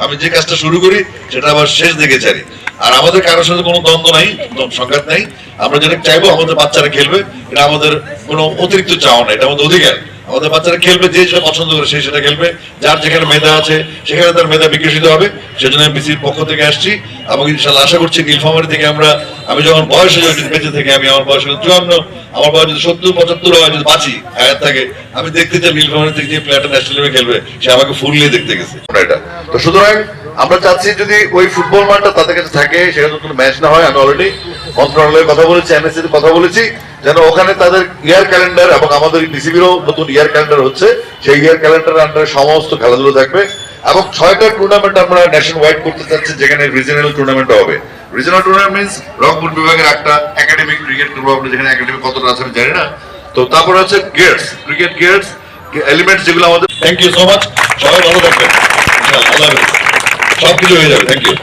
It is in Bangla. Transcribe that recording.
আমি যে কাজটা শুরু করি সেটা আবার শেষ দিকে ছাড়ি। আর আমাদের কারোর সাথে কোনো দ্বন্দ্ব নাই, সংঘাত নাই। আমরা যেটা চাইবো আমাদের বাচ্চারা খেলবে, এটা আমাদের কোনো অতিরিক্ত চাওয়া না, এটা আমাদের অধিকার। আমাদের বাচ্চারা খেলবে, যে যেটা পছন্দ করে সেই সেটা খেলবে, যার যেখানে মেধা আছে সেখানে তার মেধা বিকশিত হবে। সেজন্য আমি বিসির পক্ষ থেকে আসছি এবং ইনশাল্লাহ আশা করছি নীলফামারী থেকে আমি যখন বয়স হয়ে যাবে, বেঁচে থেকে আমি আমার বয়স 54, আমার বয়স যদি 70-75 হয়, যদি বাঁচি হায়াত থাকে, আমি দেখতে চাই নীলফামারী থেকে যে প্লেয়ারটা ন্যাশনাল লেভেলে খেলবে সে আমাকে ফুললি দেখতে গেছে। এটা তো সুতরাং আমরা চাচ্ছি যদি ওই ফুটবল মাঠটা তাদের কাছে থাকে, সেখানে কোনো ম্যাচ না হয়। আমি অলরেডি মন্ত্রণালয়ের কথা বলেছি, এনএসসির কথা বলেছি, যেন ওখানে তাদের ইয়ার ক্যালেন্ডার এবং আমাদের বিসিবিরও নতুন ইয়ার ক্যালেন্ডার হচ্ছে, সেই ইয়ার ক্যালেন্ডারের আন্ডারে সমস্ত খেলাধুলো থাকবে। এবং 6টা টুর্নামেন্ট আমরা ন্যাশনাল ওয়াইড করতে চাচ্ছি, যেখানে রিজনাল টুর্নামেন্ট হবে। রিজনাল টুর্নামেন্ট মিন্স রংপুর বিভাগের একটা একাডেমিক ক্রিকেট করবো আমরা, যেখানে একাডেমি কতটা আছে আমি জানি না। তো তারপরে হচ্ছে গিয়ার্স, ক্রিকেট গিয়ার্স এলিমেন্টস যেগুলো আমাদের। থ্যাংক ইউ সো মাচ, সবাই ভালো থাকবেন, আল্লাহ হাফেজ, সবকিছু হয়ে যাবে। Thank you.